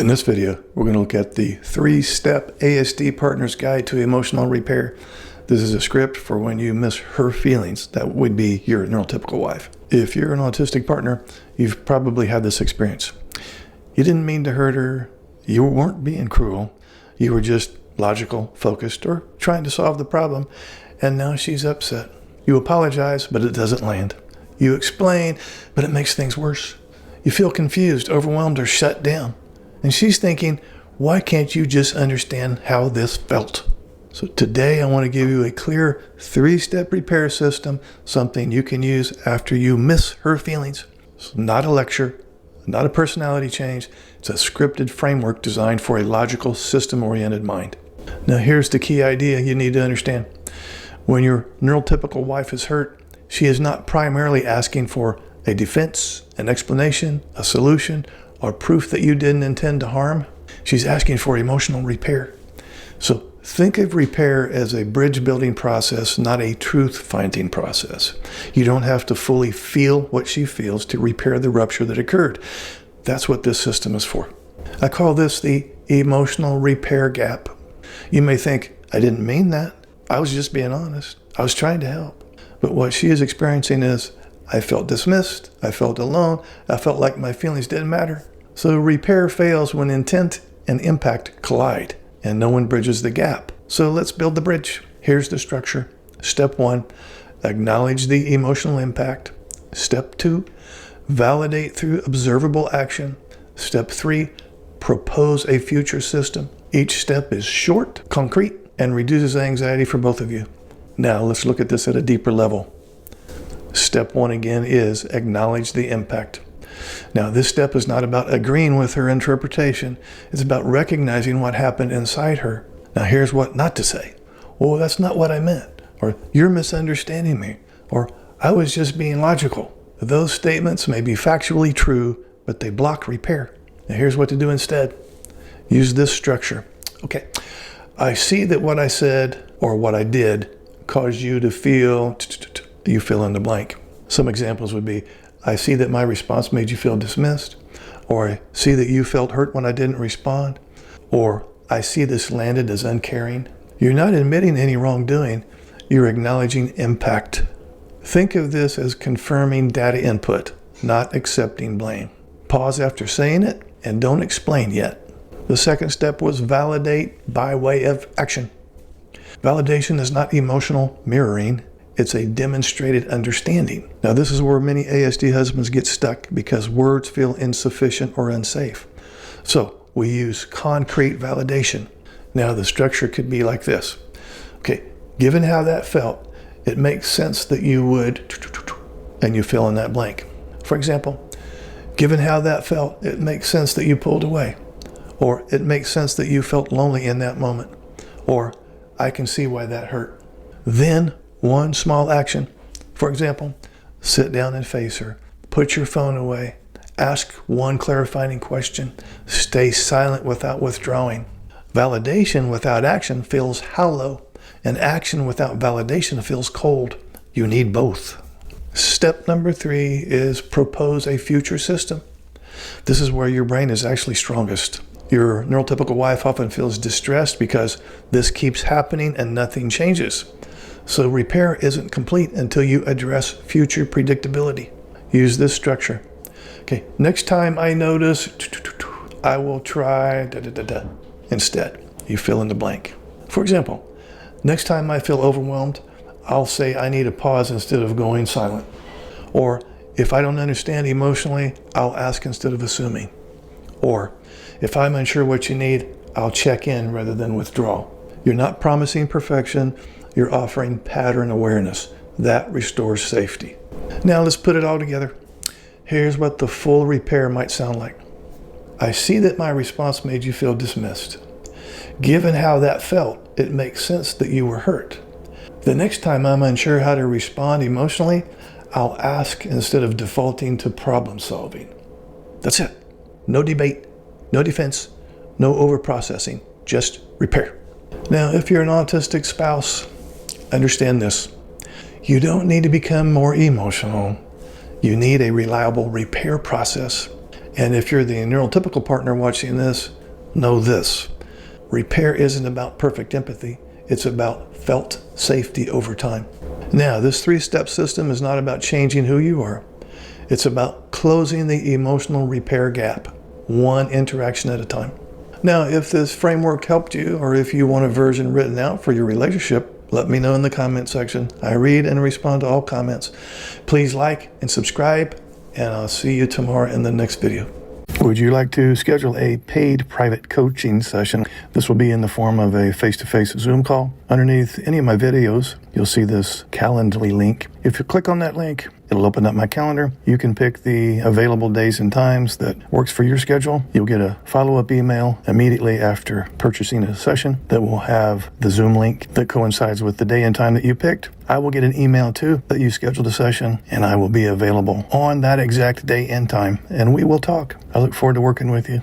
In this video, we're going to look at the 3-step ASD Partner's Guide to Emotional Repair. This is a script for when you miss her feelings. That would be your neurotypical wife. If you're an autistic partner, you've probably had this experience. You didn't mean to hurt her. You weren't being cruel. You were just logical, focused, or trying to solve the problem. And now she's upset. You apologize, but it doesn't land. You explain, but it makes things worse. You feel confused, overwhelmed, or shut down. And she's thinking, why can't you just understand how this felt? So today I want to give you a clear 3-step repair system, something you can use after you miss her feelings. It's not a lecture, not a personality change. It's a scripted framework designed for a logical, system-oriented mind. Now here's the key idea you need to understand. When your neurotypical wife is hurt, she is not primarily asking for a defense, an explanation, a solution, or proof that you didn't intend to harm. She's asking for emotional repair. So think of repair as a bridge building process, not a truth finding process. You don't have to fully feel what she feels to repair the rupture that occurred. That's what this system is for. I call this the emotional repair gap. You may think, I didn't mean that. I was just being honest. I was trying to help. But what she is experiencing is, I felt dismissed, I felt alone, I felt like my feelings didn't matter. So repair fails when intent and impact collide, and no one bridges the gap. So let's build the bridge. Here's the structure. Step 1, acknowledge the emotional impact. Step 2, validate through observable action. Step 3, propose a future system. Each step is short, concrete, and reduces anxiety for both of you. Now let's look at this at a deeper level. Step 1 again is acknowledge the impact. Now this step is not about agreeing with her interpretation. It's about recognizing what happened inside her. Now here's what not to say. Well, that's not what I meant. Or you're misunderstanding me. Or I was just being logical. Those statements may be factually true, but they block repair. Now here's what to do instead. Use this structure. Okay, I see that what I said or what I did caused you to feel, you fill in the blank. Some examples would be, I see that my response made you feel dismissed, or I see that you felt hurt when I didn't respond, or I see this landed as uncaring. You're not admitting any wrongdoing, you're acknowledging impact. Think of this as confirming data input, not accepting blame. Pause after saying it and don't explain yet. The second step was validate by way of action. Validation is not emotional mirroring. It's a demonstrated understanding. Now, this is where many ASD husbands get stuck because words feel insufficient or unsafe. So we use concrete validation. Now, the structure could be like this. Okay, given how that felt, it makes sense that you would, and you fill in that blank. For example, given how that felt, it makes sense that you pulled away. Or it makes sense that you felt lonely in that moment. Or I can see why that hurt. Then one small action. For example, sit down and face her. Put your phone away. Ask one clarifying question. Stay silent without withdrawing. Validation without action feels hollow, and action without validation feels cold. You need both. Step number 3 is propose a future system. This is where your brain is actually strongest. Your neurotypical wife often feels distressed because this keeps happening and nothing changes. So repair isn't complete until you address future predictability. Use this structure. Okay, next time I notice, I will try instead. You fill in the blank. For example, next time I feel overwhelmed, I'll say I need a pause instead of going silent. Or if I don't understand emotionally, I'll ask instead of assuming. Or if I'm unsure what you need, I'll check in rather than withdraw. You're not promising perfection. You're offering pattern awareness. That restores safety. Now let's put it all together. Here's what the full repair might sound like. I see that my response made you feel dismissed. Given how that felt, it makes sense that you were hurt. The next time I'm unsure how to respond emotionally, I'll ask instead of defaulting to problem solving. That's it. No debate, no defense, no overprocessing, just repair. Now, if you're an autistic spouse, understand this. You don't need to become more emotional. You need a reliable repair process. And if you're the neurotypical partner watching this, know this. Repair isn't about perfect empathy. It's about felt safety over time. Now, this 3-step system is not about changing who you are. It's about closing the emotional repair gap, one interaction at a time. Now, if this framework helped you, or if you want a version written out for your relationship, let me know in the comment section. I read and respond to all comments. Please like and subscribe, and I'll see you tomorrow in the next video. Would you like to schedule a paid private coaching session? This will be in the form of a face-to-face Zoom call. Underneath any of my videos, you'll see this Calendly link. If you click on that link, it'll open up my calendar. You can pick the available days and times that works for your schedule. You'll get a follow-up email immediately after purchasing a session that will have the Zoom link that coincides with the day and time that you picked. I will get an email too that you scheduled a session, and I will be available on that exact day and time, and we will talk. I look forward to working with you.